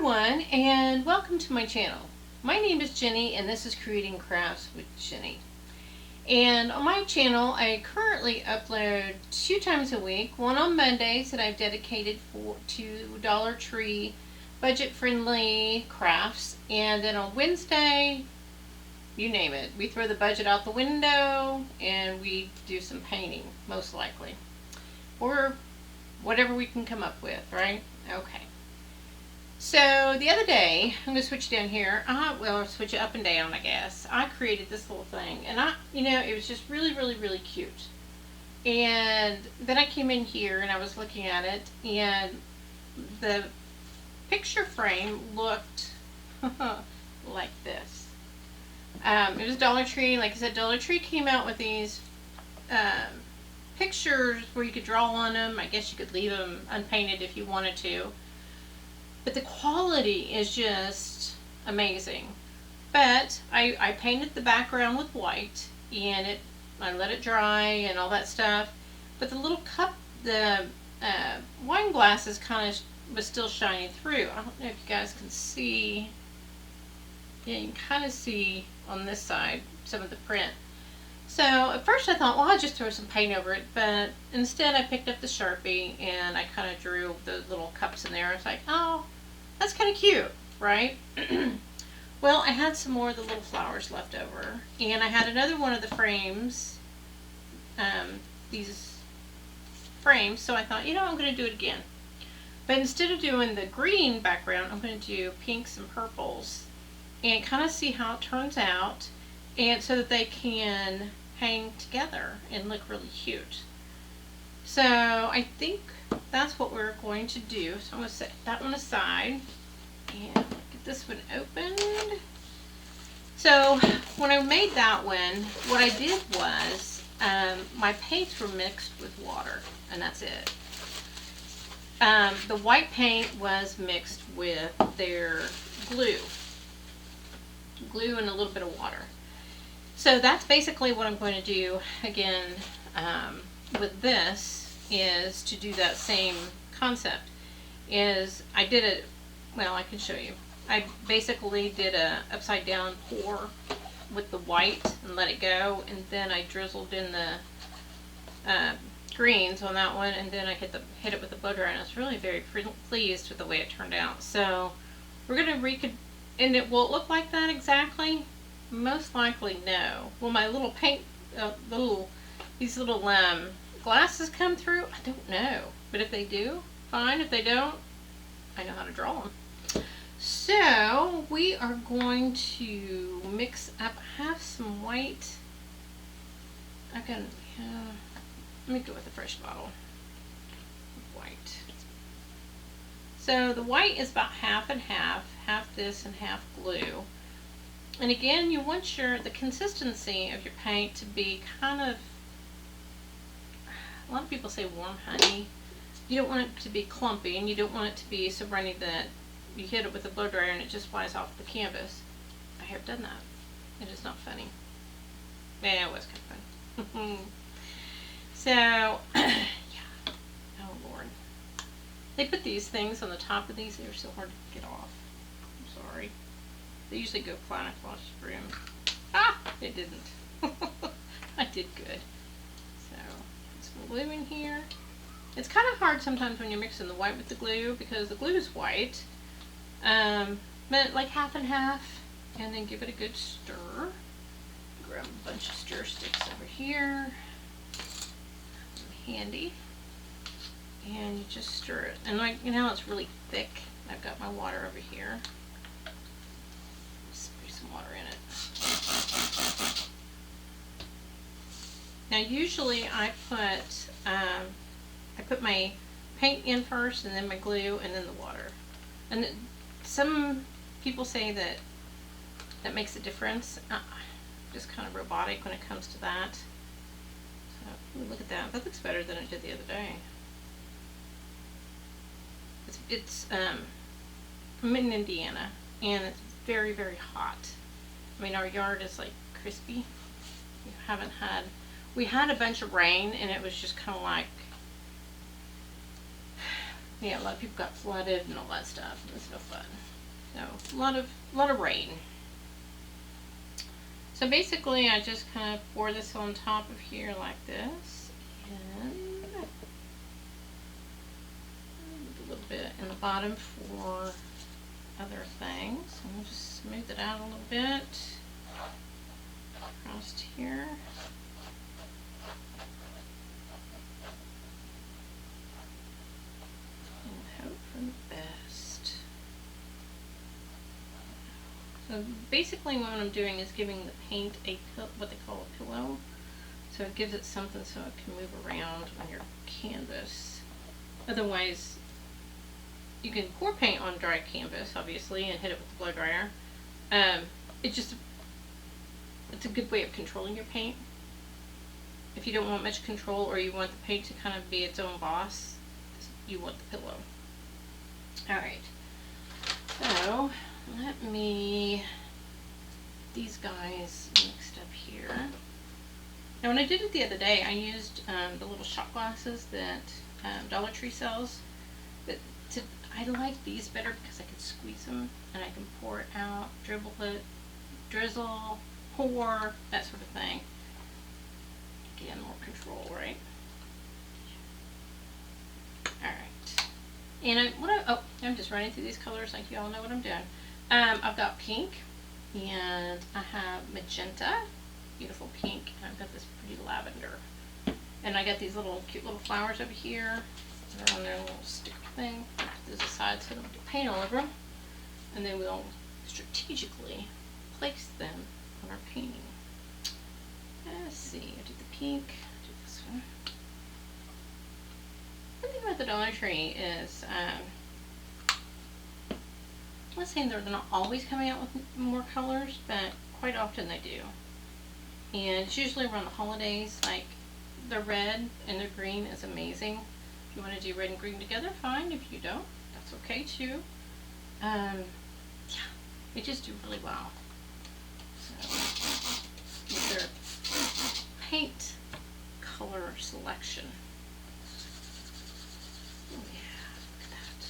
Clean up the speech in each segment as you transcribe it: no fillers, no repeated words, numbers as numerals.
everyone, and welcome to my channel. My name is Jenny and this is Creating Crafts with Jenny. And on my channel I currently upload 2 times a week, one on Mondays that I've dedicated to Dollar Tree budget friendly crafts, and then on Wednesday, you name it, we throw the budget out the window and we do some painting, most likely, or whatever we can come up with, right? Okay. So the other day, I'm going to switch down here. Well, switch it up and down, I guess. I created this little thing, and it was just really cute. And then I came in here and I was looking at it, and the picture frame looked like this. It was Dollar Tree. Like I said, Dollar Tree came out with these pictures where you could draw on them. I guess you could leave them unpainted if you wanted to. But the quality is just amazing. But I painted the background with white, and I let it dry and all that stuff. But the little cup, the wine glasses kind of was still shining through. I don't know if you guys can see. Yeah, you can kind of see on this side some of the print. So at first I thought, well, I'll just throw some paint over it, but instead I picked up the Sharpie and I kind of drew those little cups in there. It's like, oh, that's kind of cute, right? Well, I had some more of the little flowers left over, and I had another one of the frames, these frames, so I thought, I'm going to do it again. But instead of doing the green background, I'm going to do pinks and purples and kind of see how it turns out, and so that they can hang together and look really cute. So I think that's what we're going to do. So I'm going to set that one aside and get this one opened. So when I made that one, what I did was my paints were mixed with water, and that's it. The white paint was mixed with their glue and a little bit of water. So that's basically what I'm going to do again with this, is to do that same concept. I did it, well, I can show you. I basically did a upside down pour with the white and let it go, and then I drizzled in the greens on that one, and then I hit it with the blow dryer, and I was really very pleased with the way it turned out. So we're going to and will it look like that exactly? Most likely no. Will my little paint, these little glasses come through? I don't know. But if they do, fine. If they don't, I know how to draw them. So we are going to mix up, have some white. Let me go with the fresh bottle of white. So the white is about half and half this and half glue. And again, you want the consistency of your paint to be kind of, a lot of people say warm honey. You don't want it to be clumpy, and you don't want it to be so runny that you hit it with a blow dryer and it just flies off the canvas. I have done that. It is not funny. Yeah, it was kind of fun. So, yeah. Oh Lord. They put these things on the top of these. They are so hard to get off. I'm sorry. They usually go flying across the room. Ah! It didn't. I did good. So, put some glue in here. It's kind of hard sometimes when you're mixing the white with the glue, because the glue is white. But like half and half, and then give it a good stir. Grab a bunch of stir sticks over here. Handy. And you just stir it. And like, it's really thick. I've got my water over here. Spray some water in it. Now usually I put my paint in first, and then my glue, and then the water. And some people say that makes a difference. Just kind of robotic when it comes to that. So look at that. That looks better than it did the other day. I'm in Indiana, and it's very hot. I mean, our yard is like crispy. We had a bunch of rain, and it was just kind of like, yeah, a lot of people got flooded and all that stuff, and it's no fun. lot of rain. So basically I just kind of pour this on top of here like this, and a little bit in the bottom for other things. And we'll just smooth it out a little bit across here. And hope for the best. So basically what I'm doing is giving the paint what they call a pillow. So it gives it something so it can move around on your canvas. Otherwise, you can pour paint on dry canvas, obviously, and hit it with the blow dryer. It's a good way of controlling your paint. If you don't want much control, or you want the paint to kind of be its own boss, you want the pillow. Alright, so let me these guys mixed up here. Now when I did it the other day, I used the little shot glasses that Dollar Tree sells. But I like these better because I can squeeze them and I can pour it out, dribble it, drizzle, pour, that sort of thing. Again, more control, right? Alright. And I'm just running through these colors like you all know what I'm doing. I've got pink, and I have magenta, beautiful pink, and I've got this pretty lavender. And I got these cute little flowers over here. They're on their little sticker thing. Put those aside so I don't have to paint all over them. And then we'll strategically place them on our painting. Let's see, I did the pink, do this one. One thing about the Dollar Tree is, I'm not saying they're not always coming out with more colors, but quite often they do. And it's usually around the holidays, like the red and the green is amazing. If you want to do red and green together, fine. If you don't, that's okay too. Yeah, they just do really well. So, with their paint color selection. Oh yeah, look at that.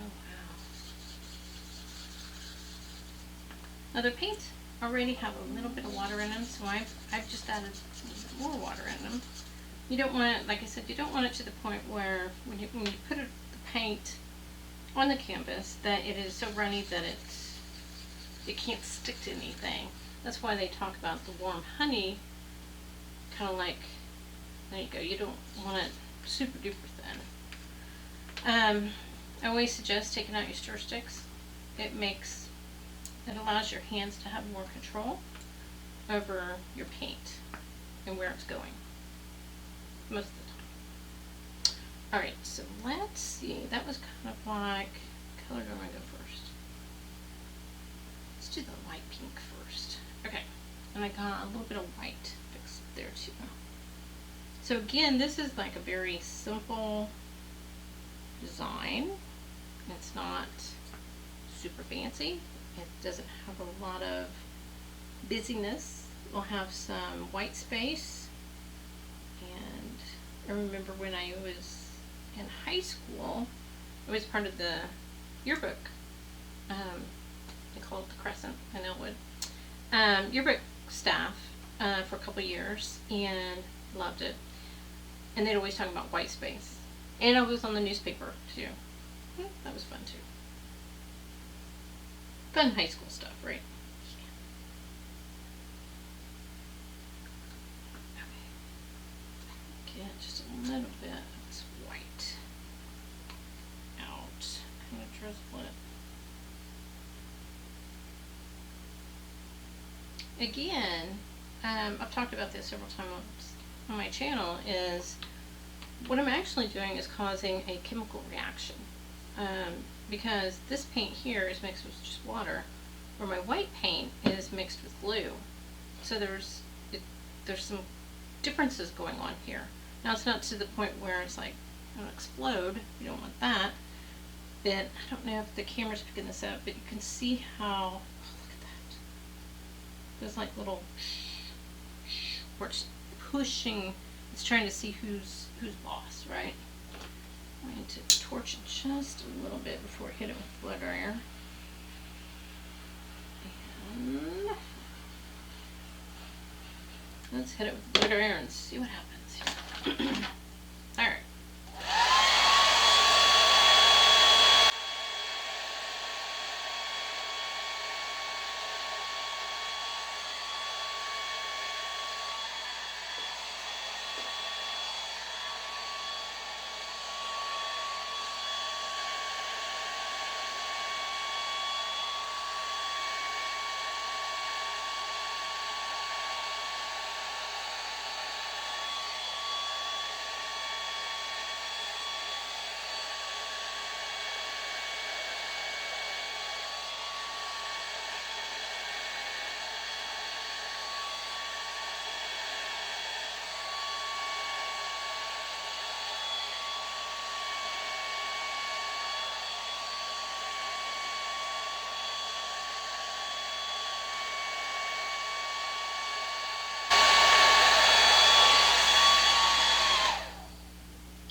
Oh wow. Now the paints already have a little bit of water in them, so I've just added a little bit more water in them. You don't want it, like I said, you don't want it to the point where when you put the paint on the canvas that it is so runny that it can't stick to anything. That's why they talk about the warm honey, kind of like, there you go, you don't want it super duper thin. I always suggest taking out your stir sticks. It allows your hands to have more control over your paint and where it's going, most of the time. Alright, so let's see, that was kind of like, what color do I want to go first? Let's do the light pink first. Okay, and I got a little bit of white fixed there too. So again, this is like a very simple design. It's not super fancy. It doesn't have a lot of busyness. We'll have some white space. And I remember when I was in high school, I was part of the yearbook. They call it the Crescent in Elwood. Yearbook staff for a couple years, and loved it. And they'd always talk about white space. And I was on the newspaper too. That was fun too. Fun high school stuff, right? Okay. Get just a little bit of this white out. Kind of drizzle it. Again, I've talked about this several times on my channel, is what I'm actually doing is causing a chemical reaction. Because this paint here is mixed with just water, where my white paint is mixed with glue. So there's some differences going on here. Now it's not to the point where it's like it'll explode. You don't want that. But I don't know if the camera's picking this up, but you can see how, oh, look at that. There's like little, where it's pushing, it's trying to see who's boss, right? I'm going to torch it just a little bit before I hit it with the blow dryer. Let's hit it with glitter and see what happens. All right.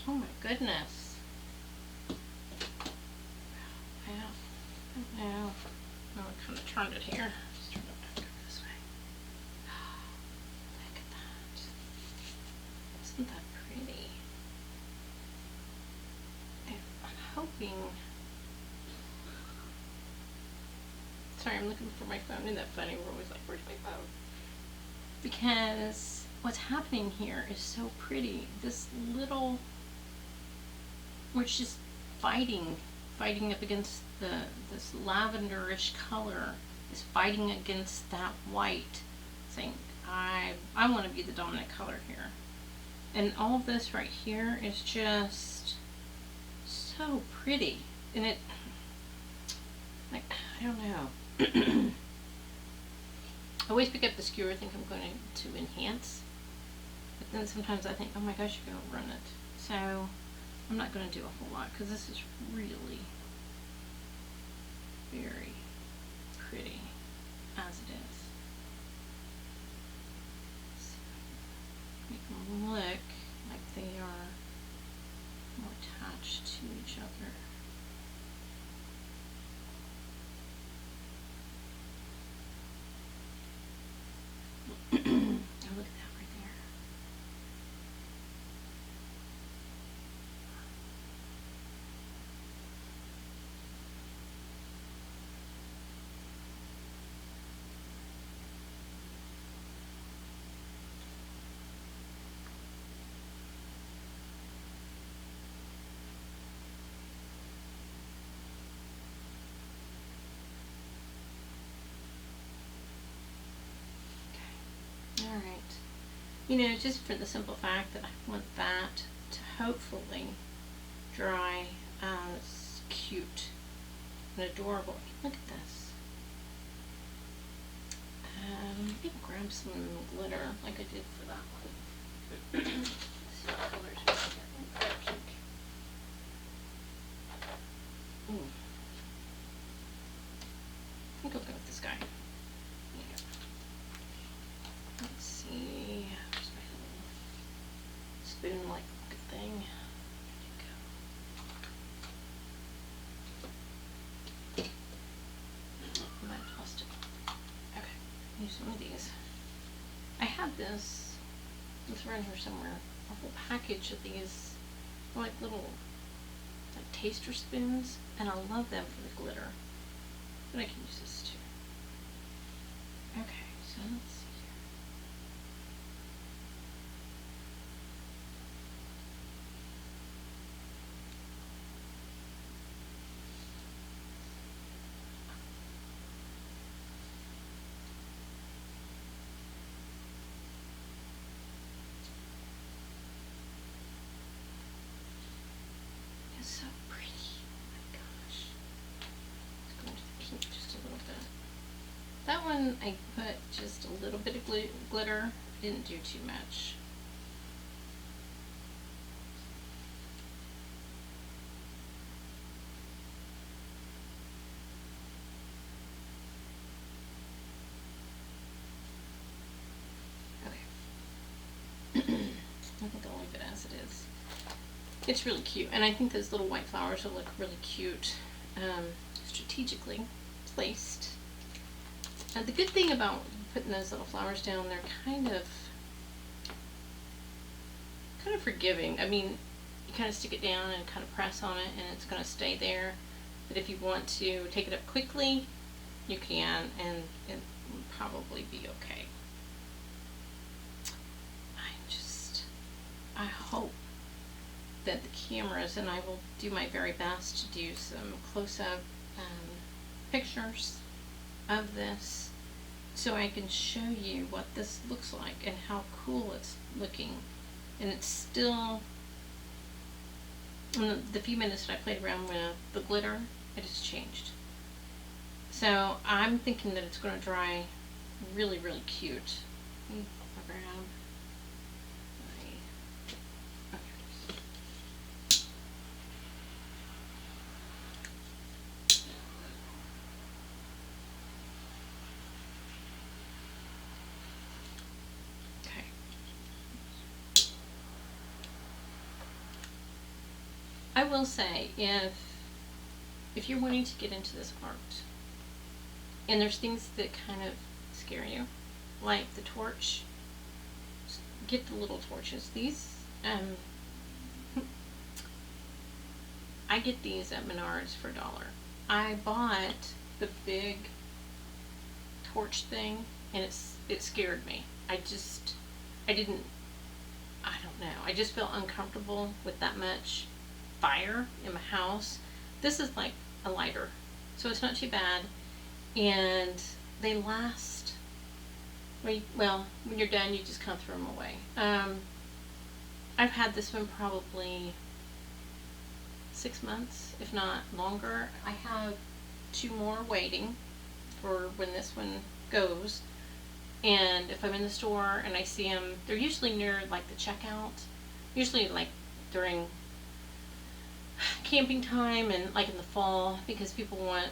Oh my goodness. Wow. Oh, I kind of turned it here. Just turn it back over this way. Look at that. Isn't that pretty? And I'm hoping... Sorry, I'm looking for my phone. Isn't that funny? We're always like, where's my phone? Because what's happening here is so pretty. This little... We're just fighting up against this lavenderish color is fighting against that white, saying I want to be the dominant color here. And all of this right here is just so pretty. And it, like, I don't know. I always pick up the skewer, think I'm going to enhance, but then sometimes I think, oh my gosh, you're going to run it. So I'm not going to do a whole lot because this is really very pretty as it is. So make them look like they are more attached to each other. Oh, look at that right there. Alright, you know, just for the simple fact that I want that to hopefully dry as cute and adorable. Look at this. Maybe grab some glitter like I did for that one. Let's see what colors we can get. Ooh. I think I'll go with this guy. Yeah. Let's see. Where's my little spoon-like thing? There you go. I might have lost it. Okay, use one of these. I had this. It's around here somewhere. A whole package of these, like little, like taster spoons, and I love them for the glitter. But I can use this too. Okay, so let's see here. It's so pretty. Oh my gosh. Let's go into the pink just a little bit. That one I put just a little bit of glitter. Didn't do too much. Okay. I think I'll leave it as it is. It's really cute, and I think those little white flowers will look really cute, strategically placed. And the good thing about putting those little flowers down, they're kind of kind of forgiving. I mean, you kind of stick it down and kind of press on it, and it's going to stay there. But if you want to take it up quickly, you can, and it will probably be okay. I hope that the cameras, and I will do my very best to do some close-up pictures of this so I can show you what this looks like and how cool it's looking. And it's still, in the few minutes that I played around with the glitter, it has changed. So I'm thinking that it's going to dry really, really cute. I'll grab I will say, if you're wanting to get into this art, and there's things that kind of scare you, like the torch, get the little torches. These, I get these at Menards for $1. I bought the big torch thing, and it scared me. I don't know. I just felt uncomfortable with that much fire in my house. This is like a lighter, so it's not too bad, and they last. Well, when you're done, you just kind of throw them away. I've had this one probably 6 months, if not longer. I have 2 more waiting for when this one goes. And if I'm in the store and I see them, they're usually near like the checkout, usually like during camping time and like in the fall, because people want,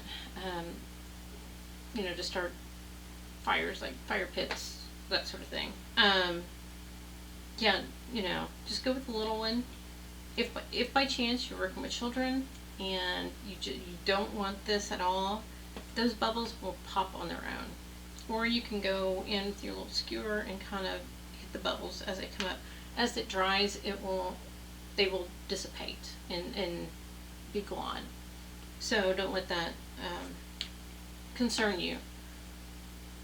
to start fires, like fire pits, that sort of thing. Yeah, just go with the little one. If by chance you're working with children and you don't want this at all, those bubbles will pop on their own. Or you can go in with your little skewer and kind of hit the bubbles as they come up. As it dries, they will dissipate and be gone. So don't let that concern you.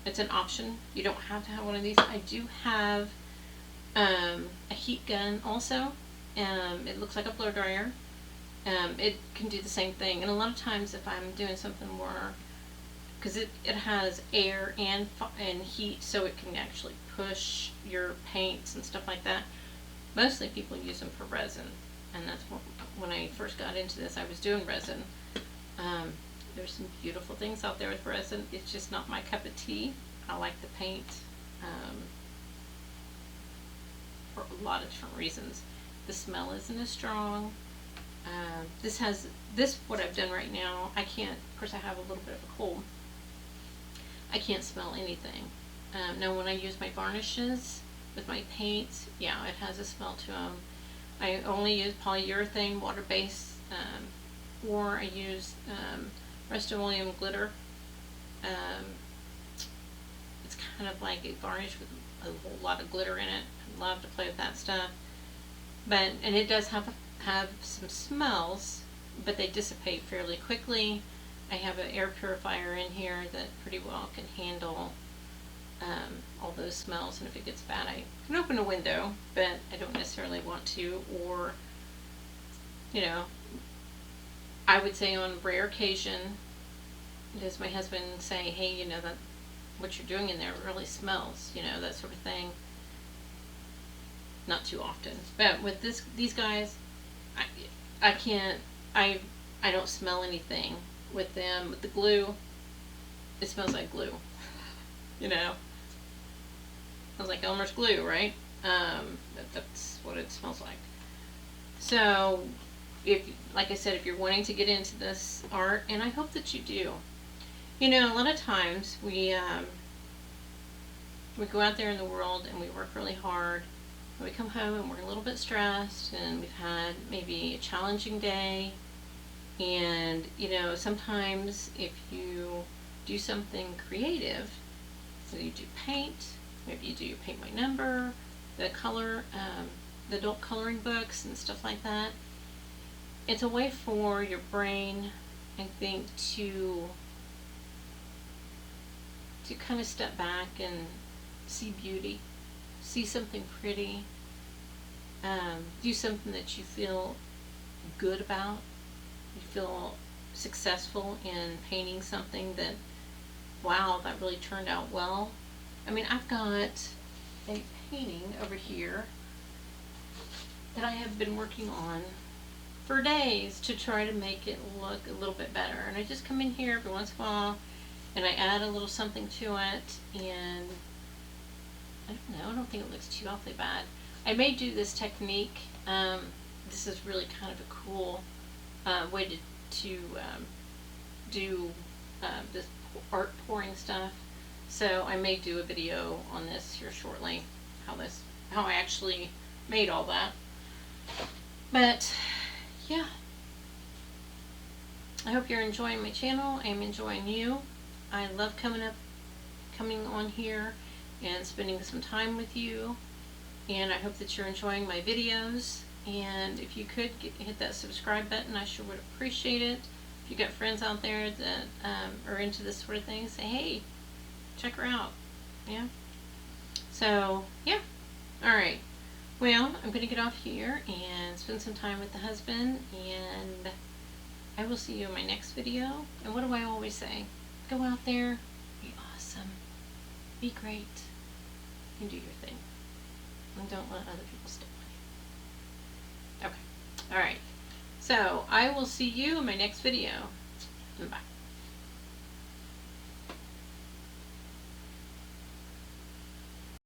It's an option. You don't have to have one of these. I do have a heat gun also. It looks like a blow dryer. It can do the same thing. And a lot of times if I'm doing something more, because it has air and heat, so it can actually push your paints and stuff like that. Mostly people use them for resin, and that's when I first got into this, I was doing resin. There's some beautiful things out there with resin. It's just not my cup of tea. I like the paint for a lot of different reasons. The smell isn't as strong. What I've done right now, I can't, of course I have a little bit of a cold. I can't smell anything. Now when I use my varnishes with my paints, yeah, it has a smell to them. I only use polyurethane water-based, or I use Rust-Oleum glitter. It's kind of like a varnish with a whole lot of glitter in it. I love to play with that stuff. And it does have some smells, but they dissipate fairly quickly. I have an air purifier in here that pretty well can handle all those smells, and if it gets bad, I can open a window, but I don't necessarily want to. Or, I would say on rare occasion, does my husband say, hey, that what you're doing in there really smells, that sort of thing. Not too often, but with these guys, I can't. I don't smell anything with them. With the glue, it smells like glue. Smells like Elmer's glue, right? That's what it smells like. So, like I said, if you're wanting to get into this art, and I hope that you do, a lot of times we go out there in the world and we work really hard. We come home and we're a little bit stressed, and we've had maybe a challenging day, and sometimes if you do something creative, so you do paint, maybe you do your paint by number, the color, the adult coloring books and stuff like that. It's a way for your brain, I think, to kind of step back and see beauty, see something pretty, do something that you feel good about. You feel successful in painting something that, wow, that really turned out well. I mean, I've got a painting over here that I have been working on for days to try to make it look a little bit better. And I just come in here every once in a while and I add a little something to it, and I don't know, I don't think it looks too awfully bad. I may do this technique. This is really kind of a cool way to do this art pouring stuff. So I may do a video on this here shortly, how I actually made all that. But yeah, I hope you're enjoying my channel. I'm enjoying you. I love coming on here and spending some time with you, and I hope that you're enjoying my videos. And if you could hit that subscribe button, I sure would appreciate it. If you got friends out there that are into this sort of thing, say, hey, check her out. Yeah. So yeah. All right. Well, I'm going to get off here and spend some time with the husband, and I will see you in my next video. And what do I always say? Go out there, be awesome, be great, and do your thing. And don't let other people step on you. Okay. Alright. So, I will see you in my next video. Bye.